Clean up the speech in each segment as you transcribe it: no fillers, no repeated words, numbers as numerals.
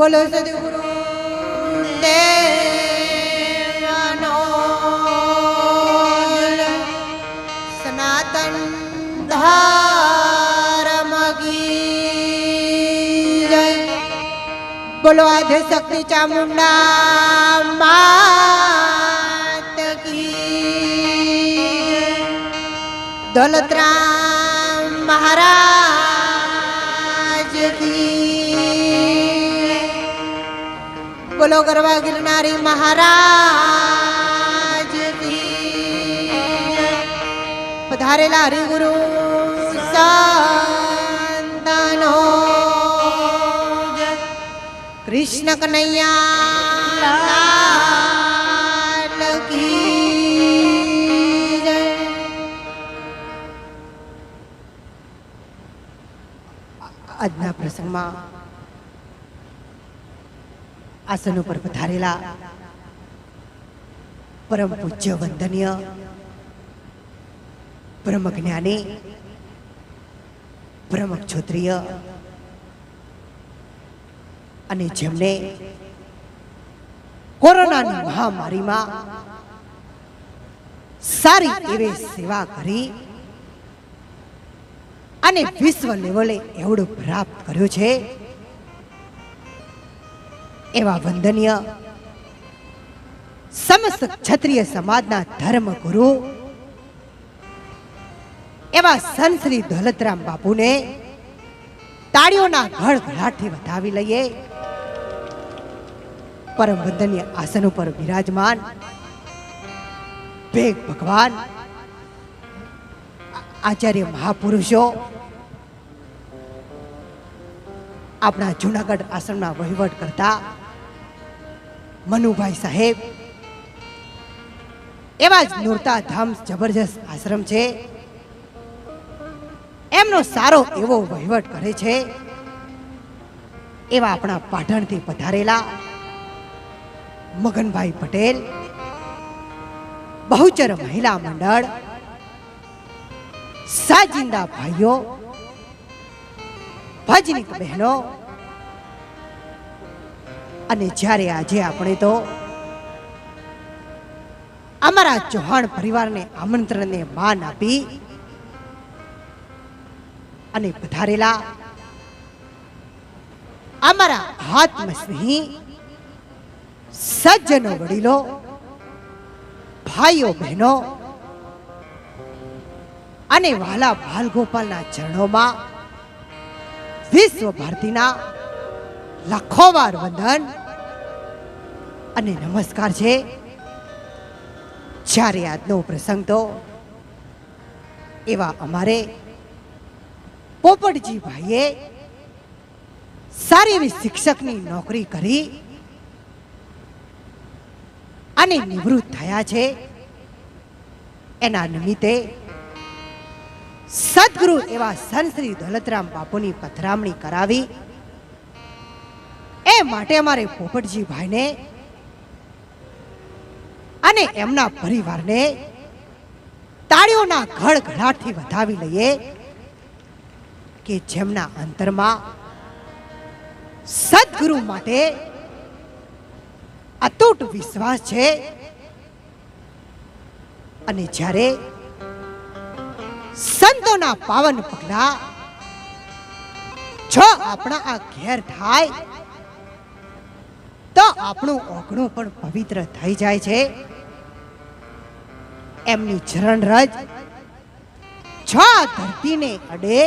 બોલો સદગુરુ દેવનો સનાતન ધર્મ કી જય। બોલો આદ્ય શક્તિ ચામુંડા માત કી જય। દોલતરામ મહારાજ કી। બોલો ગરવા ગિરનારી મહારાજ કી। પધારેલા હરિગુરુ સંતનો કૃષ્ણ કનૈયા લાલ કી જય। આજના પ્રસંગમાં આસન ઉપર પધારેલા પરમ પૂજ્ય વંદનીય બ્રહ્મ જ્ઞાની બ્રહ્મ ક્ષત્રિય અને જેમને કોરોનાની મહામારીમાં સારી એવી સેવા કરી અને વિશ્વ લેવલે એવડો પ્રાપ્ત કર્યો છે એવા વંદનીય સમસ્ત ક્ષત્રિય સમાજના ધર્મ ગુરુ એવા સંત શ્રી દોલતરામ બાપુને તાળીઓના ગળગળાટથી વધાવી લઈએ। પરમ વંદનીય આસન ઉપર બિરાજમાન ભેગ ભગવાન આચાર્ય મહાપુરુષો, આપણા જૂનાગઢ આશ્રમના વહીવટ કરતા મનુભાઈ સાહેબ, એવા જ નૂરતા ધામ જબરજસ્ત આશ્રમ છે, એમનો સારો એવો વહીવટ કરે છે એવા આપણા પાટણથી પધારેલા મગનભાઈ પટેલ, બહુચર મહિલા મંડળ, સાજિંદા ભાઈઓ, ભજનિક બહેનો, અને જ્યારે આજે આપણે તો અમારા ચૌહાણ પરિવારને આમંત્રણને માન આપી અને પધારેલા અમારા આત્મસ્નેહી સજ્જનો, વડીલો, ભાઈઓ બહેનો અને વાલા બાલગોપાલના ચરણોમાં વિશ્વ ભારતીના લાખો વાર વંદન અને નમસ્કાર છે। જ્યારે આજનો પ્રસંગ તો એવા અમારે પોપટજી ભાઈએ સારી એવી શિક્ષકની નોકરી કરી અને નિવૃત્ત થયા છે, એના નિમિત્તે સદગુરુ એવા સંત શ્રી દોલતરામ બાપુની પધરામણી કરાવી। એ માટે અમારે પોપટજી ભાઈને અને એમના પરિવારને તાળીઓના ગળગળાટથી વધાવી લઈએ કે જેમના અંતરમાં સદગુરુ માટે અતૂટ વિશ્વાસ છે અને જ્યારે સંતોના પાવન પગલા જો આપણા આ ઘેર થાય તો આપણું ઓગણું પણ પવિત્ર થઈ જાય છે। એમની ચરણ રજ જો ધરતીને અડે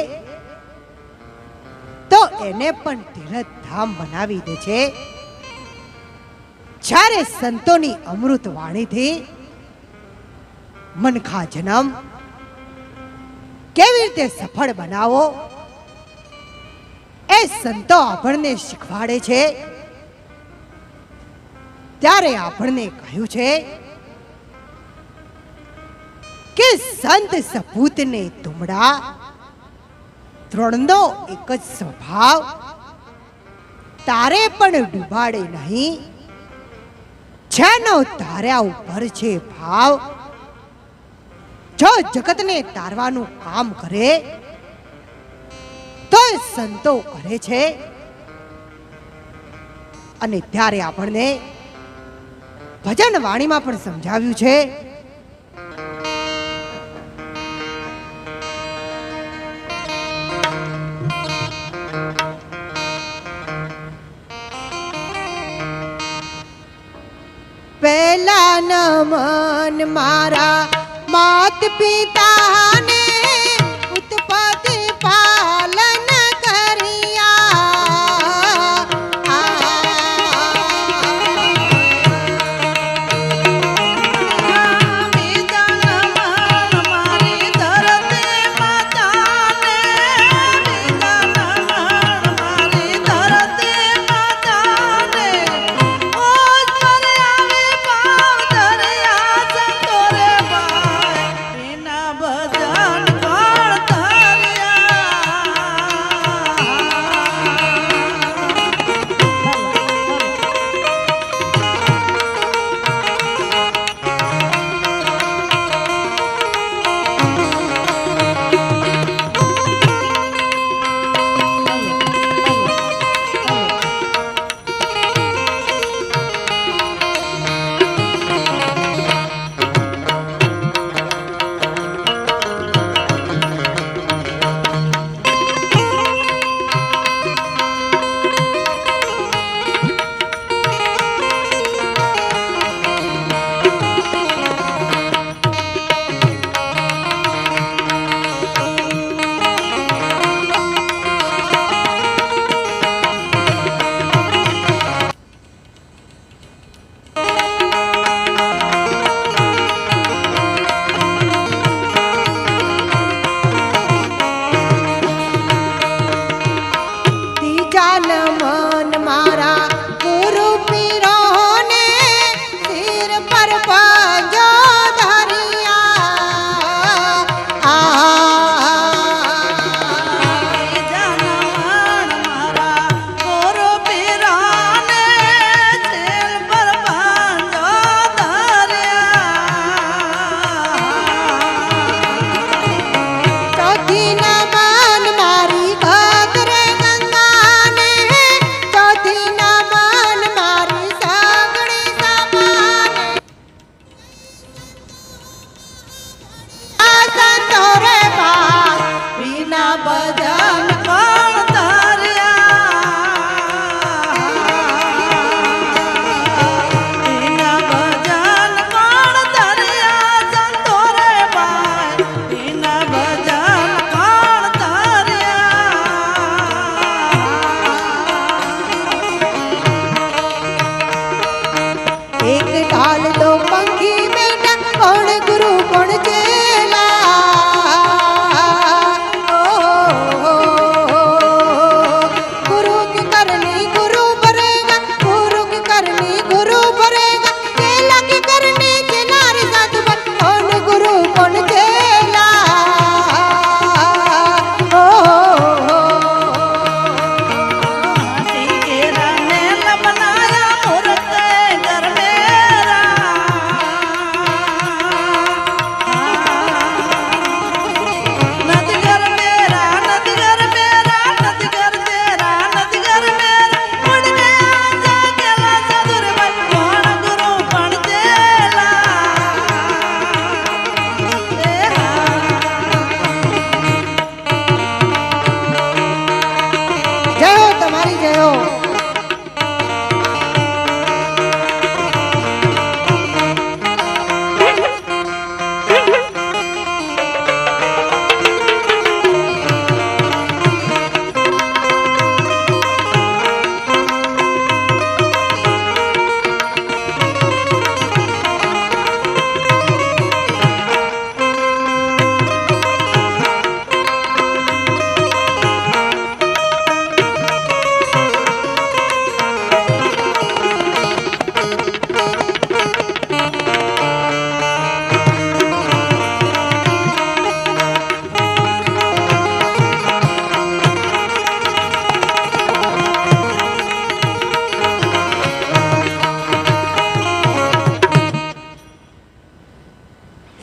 તો એને પણ તીર્થ ધામ બનાવી દે છે। જ્યારે સંતોની અમૃત વાણીથી મનખા જન્મ કેવી રીતે સફળ બનાવો એ સંતો આપણને શીખવાડે છે। ત્યારે આપણને કહ્યું છે કે સંત સપૂતને તુમડા ત્રણનો એક જ સ્વભાવ, તારે પણ ડૂબાડે નહીં, જેનો તાર્યા ઉપર છે ભાવ। જો જગતને તારવાનું કામ કરે તો સંતો કરે છે અને ત્યારે આપણને ભજન વાણીમાં પણ સમજાવ્યું છે પહેલા નમન મારા માત પિતાને ઉત્પત્તિ પાલન કર્યા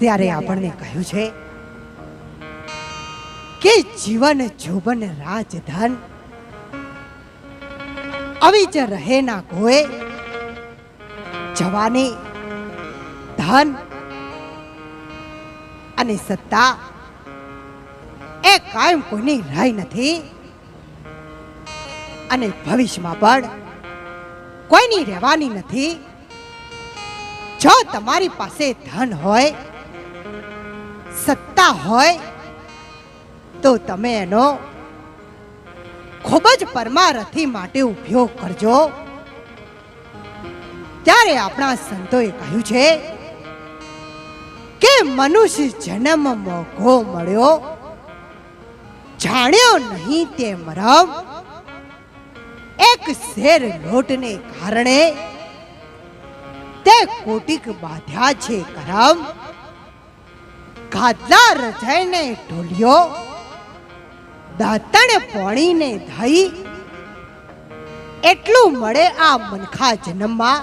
ત્યારે આપણને કહ્યું છે કે જીવન જોબન રાજધન અવિચ રહે ના ગોએ, જવાની, ધન અને સત્તા એ કાયમ કોઈની રહી નથી અને ભવિષ્યમાં પણ કોઈની રહેવાની નથી. જો તમારી પાસે ધન હોય, સત્તા હોય, તો તમે એનો ખૂબ જ પરમારથી માટે ઉપયોગ કરજો. ત્યારે આપણા સંતોએ કહ્યું છે કે મનુષ્ય જન્મ મોઘો મળ્યો, જાણ્યો નહીં તે મરમ. એક શેર લોટને કારણે તે કોટિક બાંધ્યા છે કરમ. ગાદલા રજાઈને ઢોલ્યો, દાંતણ પોણીને ધઈ. એટલું મળે આ મનખા જન્મમાં,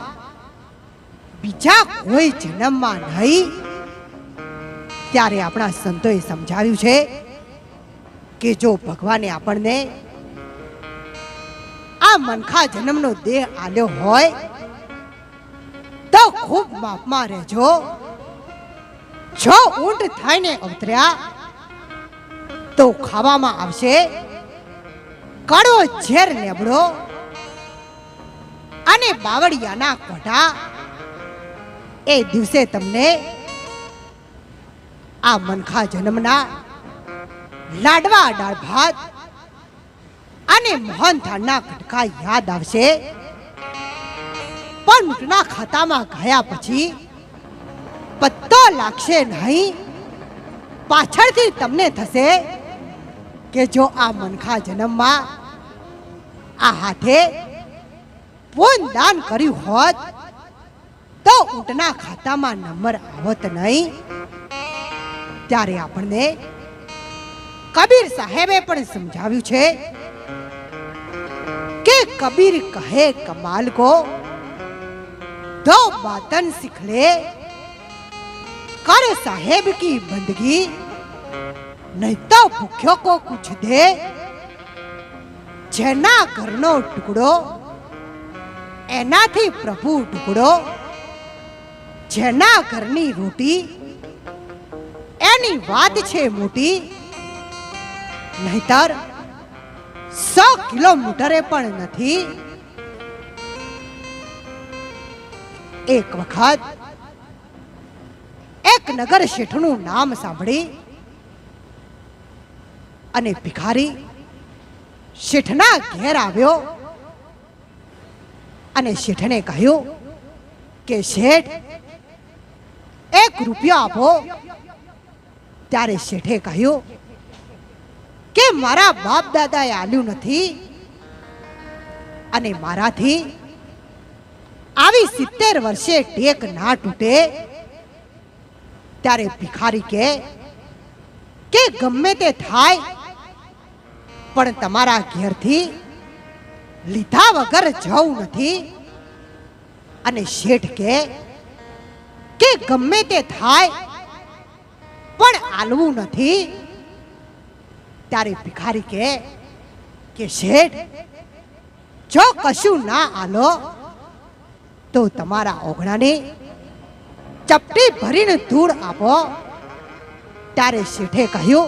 બીજા કોઈ જન્મમાં નહીં. ત્યારે આપણા સંતોએ સમજાવ્યું છે કે જો ભગવાને આપણને આ મનખા જન્મનો દેહ આલ્યો હોય તો ખૂબ માપમાં રહેજો. જો ઊંટ થઈને અવતર્યા તો ખાવામાં આવશે કડવો ઝેર લેબડો અને બાવળિયાના કોઠા. એ દિવસે તમને આ મનખા જન્મના લાડવા, દાળ ભાત અને મોહનથાળના કટકા યાદ આવશે. પણ ઊંટના ખાતામાં ગયા પછી પત્તો લાગશે નહીં. પાછળથી તમને થશે કે જો આ મનખા જન્મમાં આ હાથે પૂન દાન કર્યું હોત તો ઊંટના ખાતામાં નંબર આવત નહીં. ત્યારે આપણને કબીર સાહેબે પણ સમજાવ્યું છે કે કબીર કહે કમાલ કો दो बातन सीख ले, कर साहेब की बंदगी, नहीं तो भूख्यों को कुछ दे. जेना घरनो टुकड़ो एनाथी प्रभु टुकड़ो, जेना घरनी रोटी एनी वात छे मोटी. नहीतर 100 કિલોમીટરે પણ નથી. એક વખત એક નગર શેઠનું નામ સાંભળી અને ભિખારી શેઠના ઘેર આવ્યો અને શેઠને કહ્યું કે શેઠ 1 રૂપિયો આપો. ત્યારે શેઠે કહ્યું કે મારા બાપ દાદાએ આલ્યું નથી અને મારાથી આવી 70 વર્ષે ટેક ના તૂટે. ત્યારે ભિખારી કે ગમે તે થાય પણ તમારા ઘેરથી લીધા વગર જવું નથી. અને શેઠ કે ગમે તે થાય પણ આલવું નથી. ત્યારે ભિખારી કે શેઠ જો કશું ના આલો તો તમારા ઓગણાને ચપટી ભરીને ધૂળ આપો. ત્યારે શેઠે કહ્યું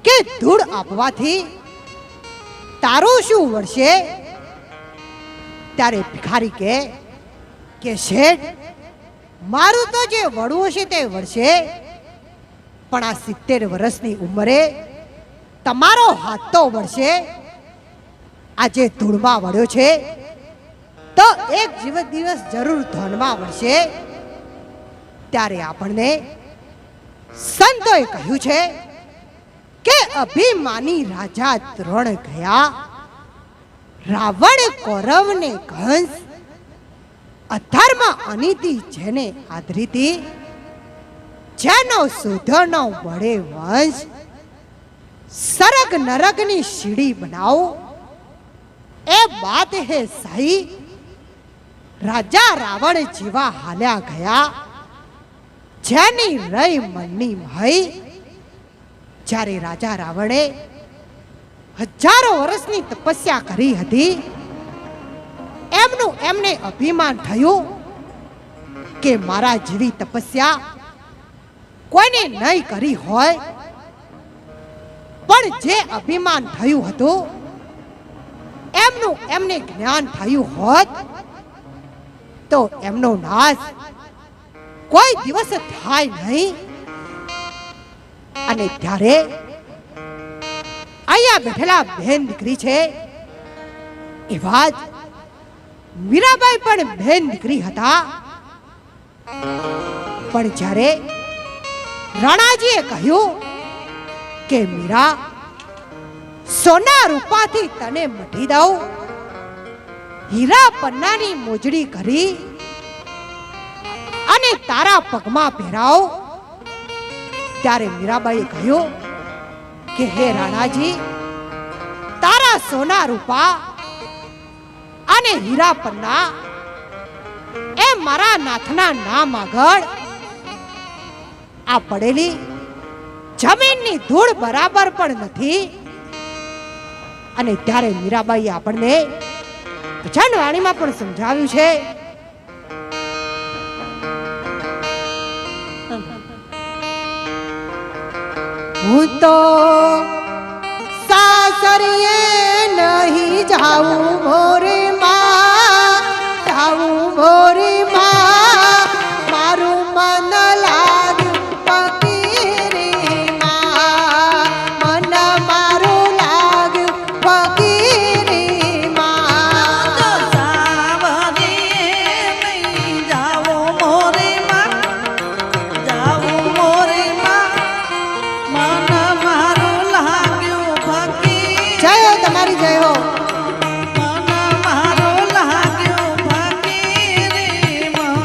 કે ધૂળ આપવાથી તારું શું વળશે. ત્યારે ભિખારી કે શેઠ મારું તો જે વળવું છે તે વળશે, પણ આ 70 વર્ષની ઉંમરે તમારો હાથ તો વળશે. આજે ધૂળમાં વળ્યો છે તો એક દિવસ જરૂર ધનમાં વળશે. ત્યારે આપણને સંતોએ કહ્યું છે કે અભિમાની રાજા 3 ગયા, રાવણ કૌરવને કંસ, અધર્મ અનીતિ જેને આદરીતી, જેનો સુધનો મળે વંશ, સરગ નરકની સીડી બનાવો. એ બાત હે સહી, રાજા રાવણ જેવા હાલ્યા ગયા, જેની રહી મનની ભય. જ્યારે રાજા રાવણે 1000 વર્ષની તપસ્યા કરી હતી એમનું એમને અભિમાન થયું કે મારા જેવી તપસ્યા કોઈને નહીં કરી હોય, પણ જે અભિમાન થયું હતું એમનું એમને જ્ઞાન થયું હોત તો એમનો નાશ કોઈ દિવસ થાય નહીં. અને ત્યારે અહીંયા બેઠેલા બહેન દીકરી છે એવા જ મીરાબાઈ પણ બહેન દીકરી હતા. પણ જ્યારે રાણાજીએ કહ્યું કે મીરા, સોના રૂપાથી તને મઢી દઉં, હીરા પન્નાની મોજડી કરી અને તારા પગમાં પહેરાવ, ત્યારે મીરાબાઈએ કહ્યું કે હે રાણાજી, તારા સોના રૂપા અને હીરા પન્ના એ મારા નાથના નામ આગળ આ પડેલી જમીનની ધૂળ બરાબર પણ નથી. અને ત્યારે મીરાબાઈએ આપણને ભજન વાણીમાં પણ સમજાવ્યું છે. હું તો સાસરીએ નહીં જાઉં મોરે માં, જાઉં મોરે માં, મારું મન લાગ્યું ફકીરીમાં, મન મારું લાગ્યું ફકીરીમાં. સાવરીએ નહીં જાઉં મોરે માં, જાઉં મોરે માં, મન મારું લાગ્યું ફકીર. જય હો તમારી જય હો. મન મારું લાગ્યું ફકીરીમાં.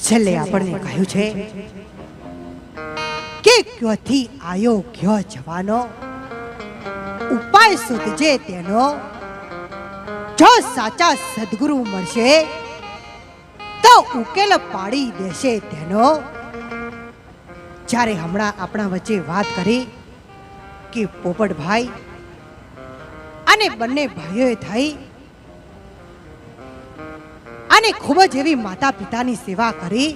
છેલ્લે આપણને કહ્યું છે કે ક્યોથી આયો ક્યો જવાનો, ઉપાય શોધજે તેનો, જો સાચા સદગુરુ મળશે તો ઉકેલ પાડી દેશે તેનો. જ્યારે હમણાં આપણા વચ્ચે વાત કરી કે પોપટભાઈ અને બંને ભાઈઓએ થઈ અને ખૂબ જ એવી માતા પિતાની સેવા કરી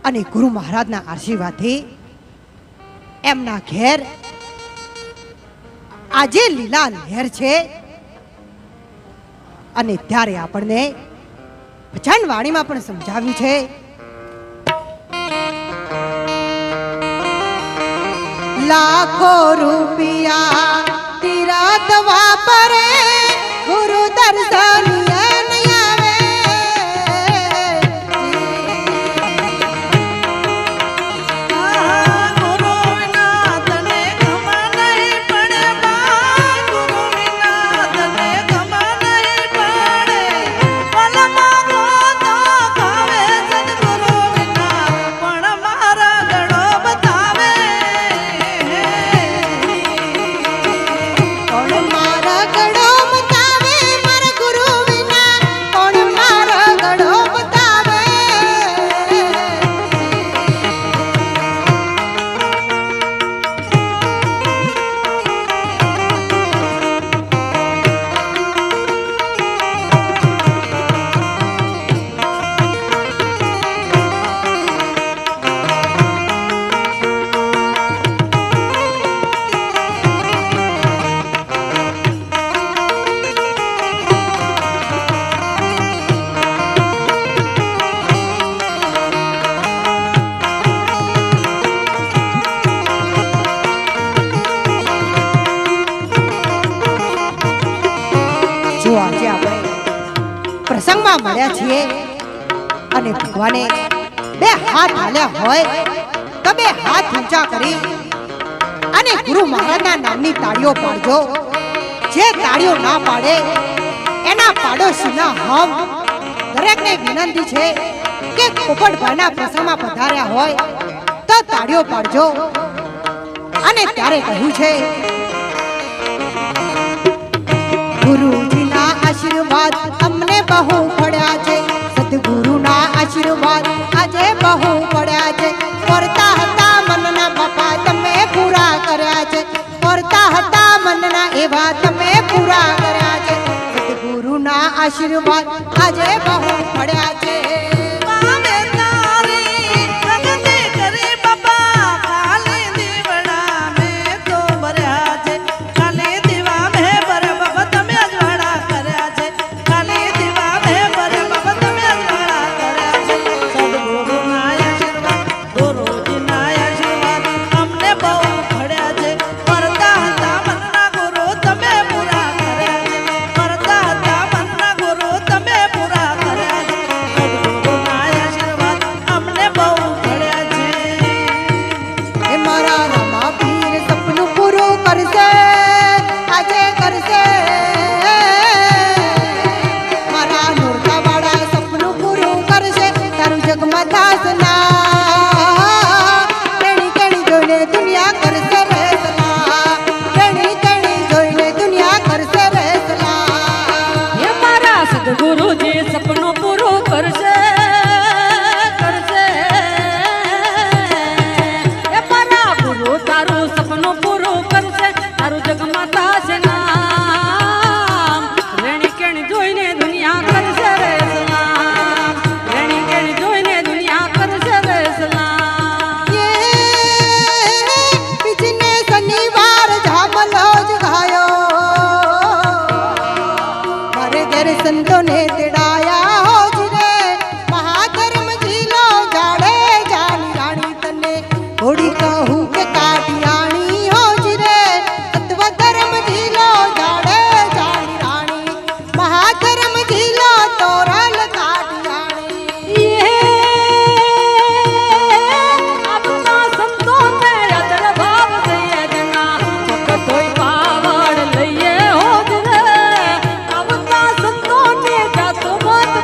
અને ગુરુ મહારાજના આશીર્વાદથી એમના ઘેર આજે લીલા લહેર છે. અને ત્યારે આપણને ભજન વાણીમાં પણ સમજાવ્યું છે લાખો રૂપિયા તીરથ વાપરે ગુરુ દર્શન પ્રસંગમાં મળ્યા છીએ અને ભગવાને બે હાથ હાલ્યા હોય તો બે હાથ ઊંચા કરી અને ગુરુ મહારાજના નામની તાળીઓ પાડજો. જે તાળીઓ ના પાડે એના પાડોશીના હમ. દરેકને વિનંતી છે કે પોપટભાઈના પ્રસંગમાં પધાર્યા હોય તો તાળીઓ પાડજો. અને ત્યારે કહ્યું છે ગુરુજીના આશીર્વાદ અમને બહુ પડ્યા છે, સદગુરુના આશીર્વાદ આજે બહુ પડ્યા છે. કરતા હતા મનના બાપા તમે પૂરા કર્યા છે, કરતા હતા મનના એવા તમે પૂરા કર્યા છે. સદગુરુના આશીર્વાદ આજે બહુ પડ્યા છે. સંતોને તેડાયા હોજરે મહાધર્મ જીલો જાડે જાની રાણી તને થોડી કહું કે કાઢિયાણી હોજરે તત્વ ધર્મ જીલો જાડે જાની રાણી મહાધર્મ જીલો તોરલ કાઢિયાણી. આપના સંતોને અદળ ભાવ દઈએ જના કોઈ પાવડ લઈએ હોજરે. આપના સંતોને જાતો મત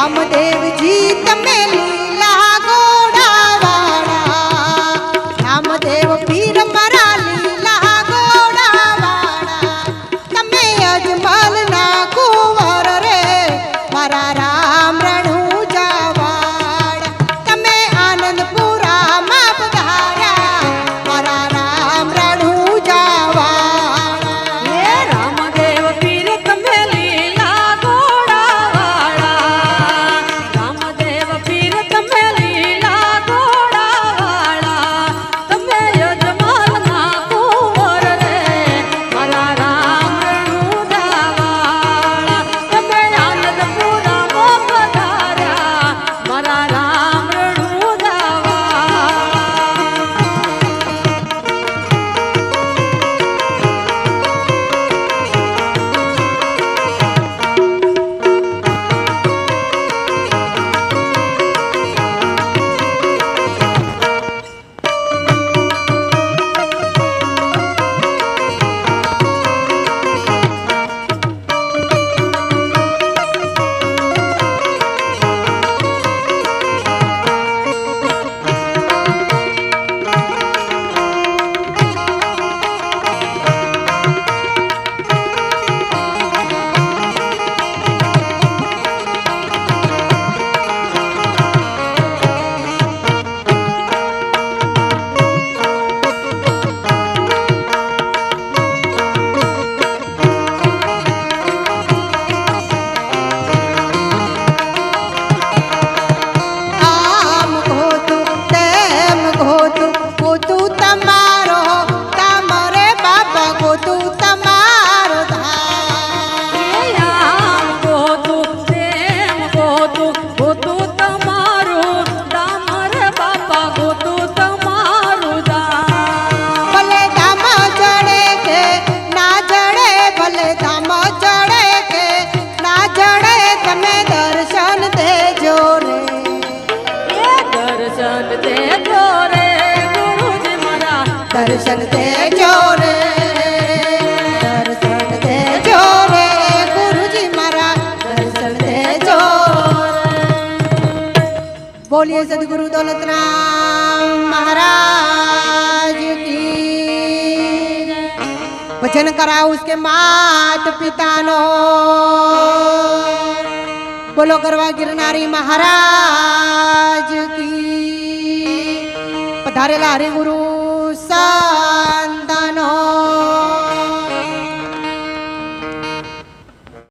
રામદેવજી તમે લીલા ગોડાવાળા, રામદેવ પીર મારા લીલા ગોડાવાળા, તમે અજમલના કુંવર રે મારા રામ રણુજાવાળા, તમે આનંદપુરામાં પધાર્યા મારા રામ રણુજાવાળા. હે રામદેવ પીર તમે લીલા ગોડાવાળા, રામદેવ પીર તમે લીલા ગોડાવાળા, તમે યજમાનના કુંવર રે મારા રામ રણુજાવાળા, તમે આનંદપુરામાં પધાર્યા મારા રામ રણુજાવાળા. આમ ગોતું તેમ ગોતું ગોતું તમારો ધામ રે બાપા, ગોતું તમારો ધામ. આમ ગોતું તેમ ગોતું ગોતું તમારું ધામ રે બાપા, ગોતું તમારું ધામ. ભલે ધામ જડે કે ના જડે, ભલે ધામ જડે કે ના જડે, તમે દર્શન દેજો રે. એ દર્શન દેજો રે ગુરુજી મારા, દર્શન દેજો રે, દર્શન દેજો રે ગુરુજી મારા, દર્શન દેજો રે. બોલીએ સદગુરુ દौलतराम महाराज की. भजन कराओ उसके मात पितानो. बोलो गरवा गिरनारी महाराज की. पधारेला हरिगुरु संत